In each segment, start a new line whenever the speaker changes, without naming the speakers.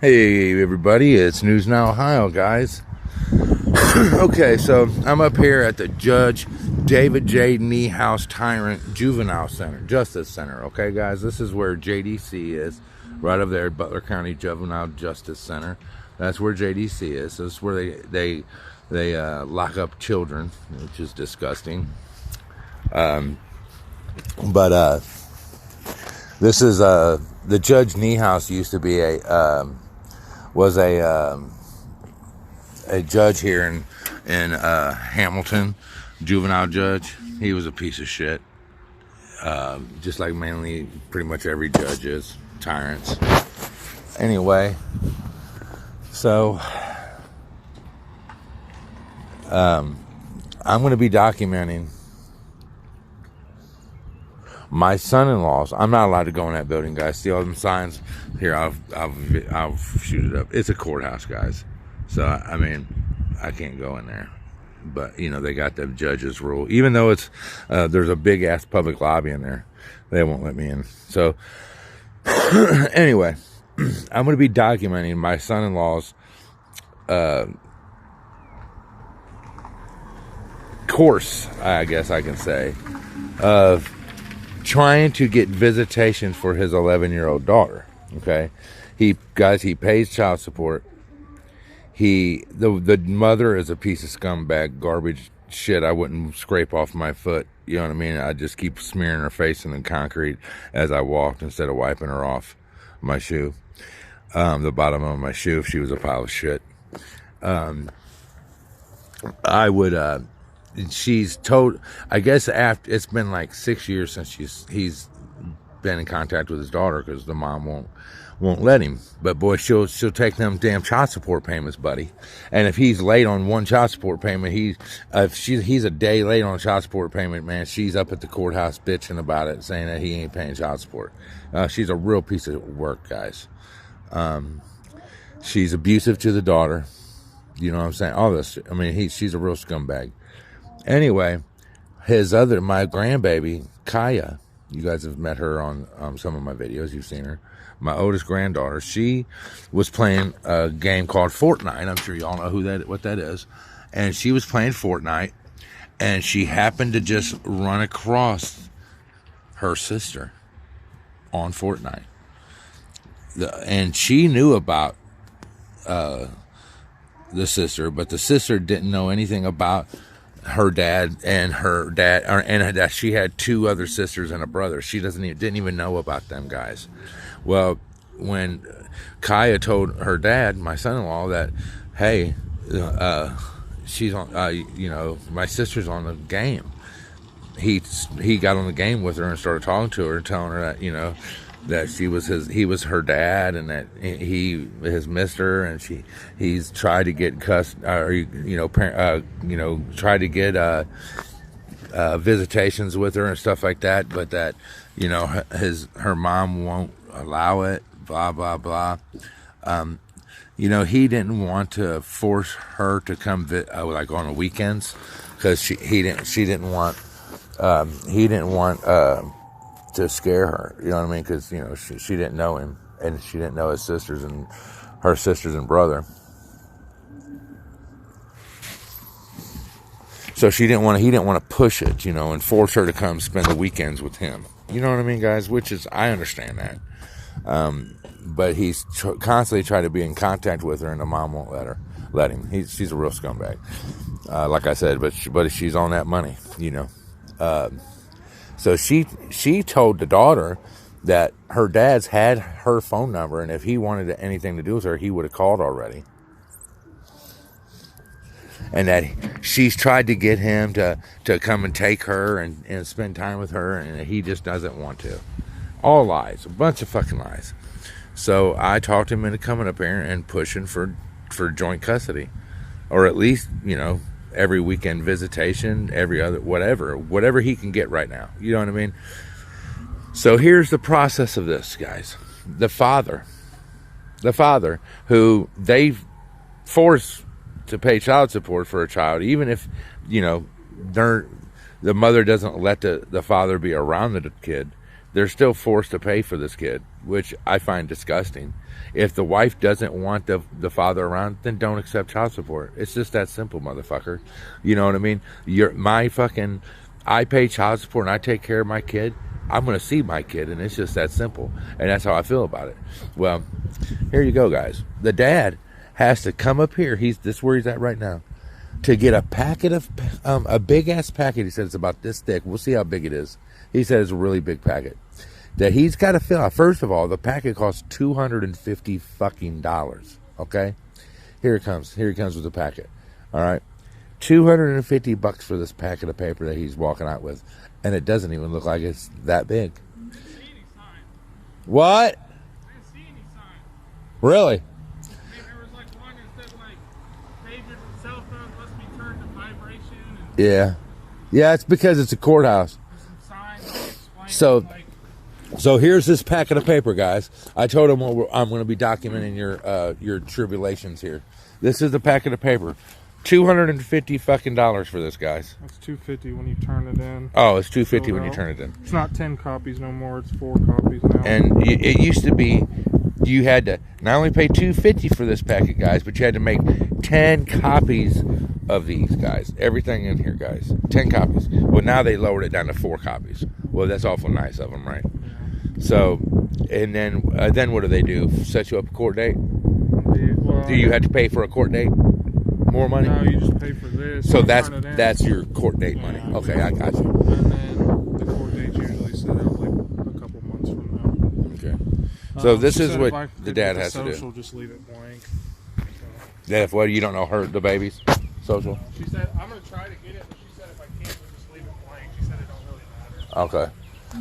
Hey everybody, it's News Now Ohio, guys. Okay, so I'm up here at the Judge David J. Niehaus Tyrant Juvenile Center, Justice Center. Okay, guys, this is where JDC is, right over there, Butler County Juvenile Justice Center. That's where JDC is. So this is where they lock up children, which is disgusting. But this is the Judge Niehaus used to be a judge here in Hamilton, juvenile judge. He was a piece of shit, just like mainly pretty much every judge is, tyrants. Anyway, so I'm going to be documenting my son-in-law's. I'm not allowed to go in that building, guys. See all them signs here? I'll shoot it up. It's a courthouse, guys. So I mean, I can't go in there. But you know, they got the judge's rule. Even though it's there's a big ass public lobby in there, they won't let me in. So anyway, I'm going to be documenting my son-in-law's course, I guess I can say, of trying to get visitation for his 11-year-old daughter. Okay, he pays child support. The mother is a piece of scumbag, garbage shit. I wouldn't scrape off my foot. You know what I mean? I just keep smearing her face in the concrete as I walked instead of wiping her off my shoe, the bottom of my shoe. If she was a pile of shit, I would. She's told, I guess after it's been like 6 years since he's been in contact with his daughter, because the mom won't let him. But boy, she'll take them damn child support payments, buddy. And if he's late on one child support payment, he's a day late on a child support payment, man, she's up at the courthouse bitching about it, saying that he ain't paying child support. She's a real piece of work, guys. She's abusive to the daughter. You know what I'm saying? All this. I mean, she's a real scumbag. Anyway, my grandbaby, Kaya, you guys have met her on some of my videos. You've seen her. My oldest granddaughter, she was playing a game called Fortnite. I'm sure y'all know what that is. And she was playing Fortnite, and she happened to just run across her sister on Fortnite. And she knew about the sister, but the sister didn't know anything about her dad and that she had two other sisters and a brother. She didn't even know about them guys. Well, when Kaya told her dad, my son-in-law, that, hey, she's on, my sister's on the game. He got on the game with her and started talking to her and telling her that, that he was her dad, and that he has missed her, and he's tried to get tried to get visitations with her and stuff like that, but that her mom won't allow it, blah blah blah. He didn't want to force her to come like on the weekends, because he didn't want to scare her, you know what I mean? Because she didn't know him, and she didn't know his sisters and her sisters and brother. So he didn't want to push it, and force her to come spend the weekends with him. You know what I mean, guys? I understand that. But he's constantly trying to be in contact with her, and the mom won't let him. She's a real scumbag, like I said. But she's on that money, So she told the daughter that her dad's had her phone number, and if he wanted anything to do with her, he would have called already. And that she's tried to get him to come and take her and spend time with her, and he just doesn't want to. All lies. A bunch of fucking lies. So I talked him into coming up here and pushing for joint custody. Or at least, every weekend visitation, every other, whatever he can get right now. You know what I mean? So here's the process of this, guys. The father who they force to pay child support for a child, even if, the mother doesn't let the father be around the kid, they're still forced to pay for this kid. which I find disgusting. If the wife doesn't want the father around, then don't accept child support. It's just that simple, motherfucker. You know what I mean? I pay child support and I take care of my kid. I'm going to see my kid, and it's just that simple. And that's how I feel about it. Well, here you go, guys. The dad has to come up here. This is where he's at right now, to get a packet of, a big-ass packet. He said it's about this thick. We'll see how big it is. He said it's a really big packet that he's got to fill out. First of all, the packet costs $250 fucking dollars. Okay? Here it comes. Here he comes with the packet. All right? $250 for this packet of paper that he's walking out with, and it doesn't even look like it's that big.
I didn't see any sign.
What?
I didn't see any sign.
Really?
I mean, there was like one that said like pages and cell phones must be turned to vibration. And
Yeah. Yeah, it's because it's a courthouse.
some signs explaining
So-
like,
So here's this packet of paper, guys. I told him I'm going to be documenting your tribulations here. This is the packet of paper. $250 fucking dollars for this, guys.
that's $250 when you turn it in.
Oh, it's $250 when you
out.
turn it in.
It's not 10 copies no more. It's 4 copies now.
And it used to be you had to not only pay $250 for this packet, guys, but you had to make 10 copies of these, guys. Everything in here, guys. 10 copies. Well, now they lowered it down to 4 copies. Well, that's awful nice of them, right? So, and then what do they do? Set you up a court date?
Well,
Do you have to pay for a court date? More money?
No, you just pay for this.
So
and
that's
turn it in.
that's your court date money.
Yeah.
Okay, I got you.
And then the court date's usually set out like a couple months from
Okay. So
now.
this
She
is
said
what
if I
the
could
dad
get
has to
social,
do.
just leave it blank.
Yeah, if what you don't know the babies social.
She said I'm gonna try to get it, but she said if I can't, we'll just leave it blank. She said it don't really matter.
Okay.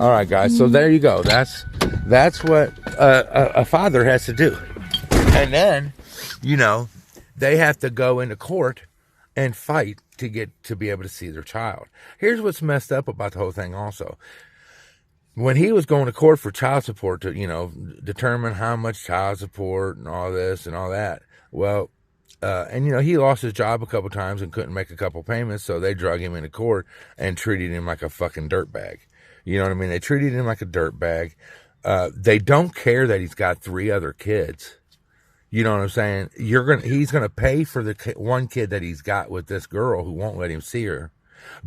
All right, guys. So there you go. That's what a father has to do. And then, they have to go into court and fight to be able to see their child. Here's what's messed up about the whole thing also. When he was going to court for child support to, determine how much child support and all this and all that, well, he lost his job a couple times and couldn't make a couple payments, so they drug him into court and treated him like a fucking dirtbag. You know what I mean? They treated him like a dirtbag. They don't care that he's got 3 other kids. You know what I'm saying? He's gonna pay for the one kid that he's got with this girl who won't let him see her,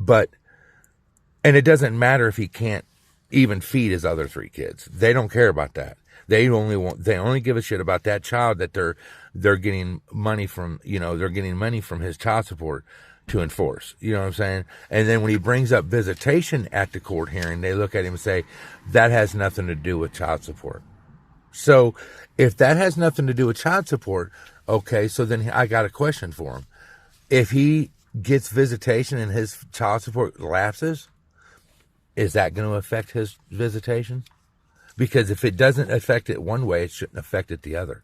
and it doesn't matter if he can't even feed his other 3 kids. They don't care about that. They only give a shit about that child that they're getting money from. They're getting money from his child support to enforce. You know what I'm saying? And then when he brings up visitation at the court hearing, they look at him and say that has nothing to do with child support. So if that has nothing to do with child support, okay, so then I got a question for him. If he gets visitation and his child support lapses, is that going to affect his visitation? Because if it doesn't affect it one way, it shouldn't affect it the other.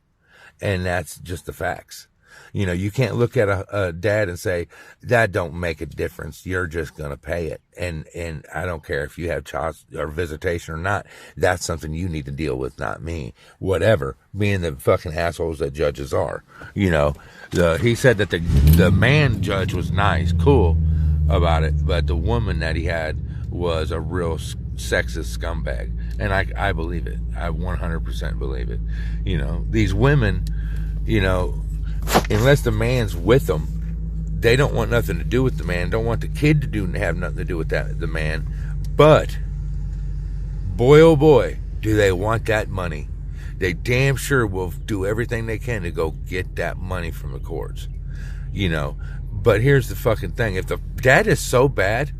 And that's just the facts. You can't look at a dad and say, that don't make a difference. You're just going to pay it. And I don't care if you have child or visitation or not. That's something you need to deal with, not me. Whatever. Being the fucking assholes that judges are. He said that the man judge was nice, cool about it. But the woman that he had was a real sexist scumbag. And I believe it. I 100% believe it. These women, unless the man's with them, they don't want nothing to do with the man. Don't want the kid to have nothing to do with the man. But boy, oh boy, do they want that money. They damn sure will do everything they can to go get that money from the courts. But here's the fucking thing: if the dad is so bad,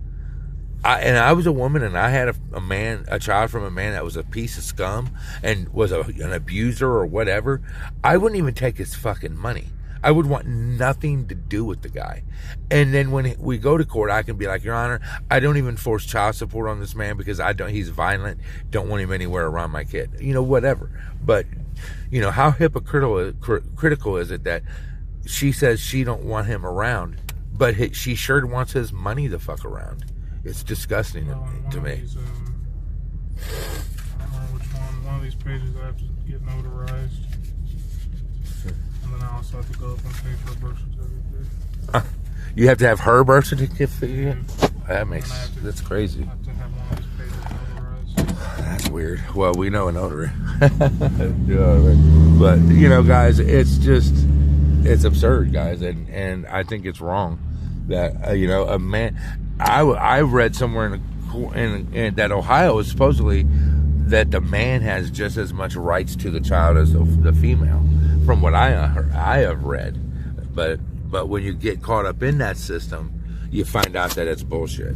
I was a woman and I had a child from a man that was a piece of scum and was an abuser or whatever, I wouldn't even take his fucking money. I would want nothing to do with the guy. And then when we go to court, I can be like, Your Honor, I don't even force child support on this man because he's violent, don't want him anywhere around my kid. Whatever. But, how critical is it that she says she don't want him around, but she sure wants his money the fuck around? It's disgusting to me.
I don't remember which one. One of these pages I have to get notarized. And then I also have to go up and pay for a birth certificate.
You have to have her birth certificate? That's crazy.
I have to have one of these pages notarized.
That's weird. Well, we know a notary. You know what I mean? But, you know, guys, it's absurd, guys. And I think it's wrong that, you know, a man, I read somewhere in that Ohio is supposedly that the man has just as much rights to the child as the female, from what I have read. But when you get caught up in that system, you find out that it's bullshit.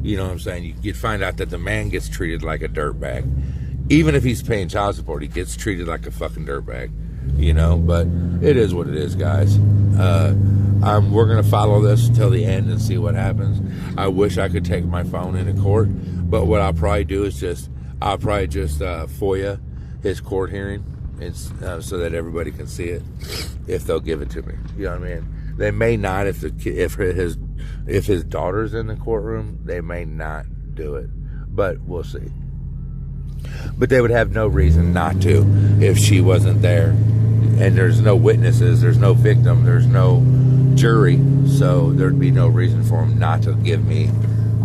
You know what I'm saying? You find out that the man gets treated like a dirtbag. Even if he's paying child support, he gets treated like a fucking dirtbag. You know, but it is what it is, guys. We're going to follow this till the end and see what happens. I wish I could take my phone into court, but what I'll probably do is I'll probably just FOIA his court hearing, so that everybody can see it, if they'll give it to me. You know what I mean? They may not if his daughter's in the courtroom. They may not do it, but we'll see. But they would have no reason not to if she wasn't there, and there's no witnesses, there's no victim, there's no jury, so there'd be no reason for them not to give me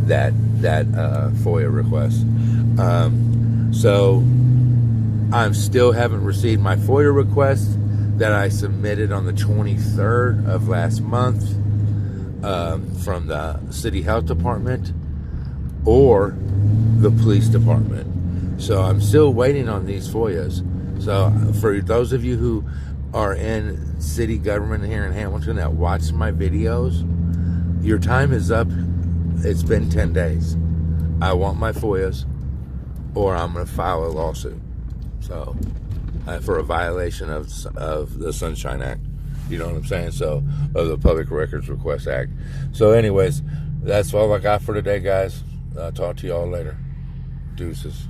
that FOIA request. So I still haven't received my FOIA request that I submitted on the 23rd of last month from the City Health Department or the Police Department. So I'm still waiting on these FOIAs. So for those of you who are in city government here in Hamilton that watch my videos, your time is up. It's been 10 days. I want my FOIAs, or I'm going to file a lawsuit. So for a violation of the Sunshine Act. You know what I'm saying? So, of the Public Records Request Act. So anyways, that's all I got for today, guys. I'll talk to y'all later. Deuces.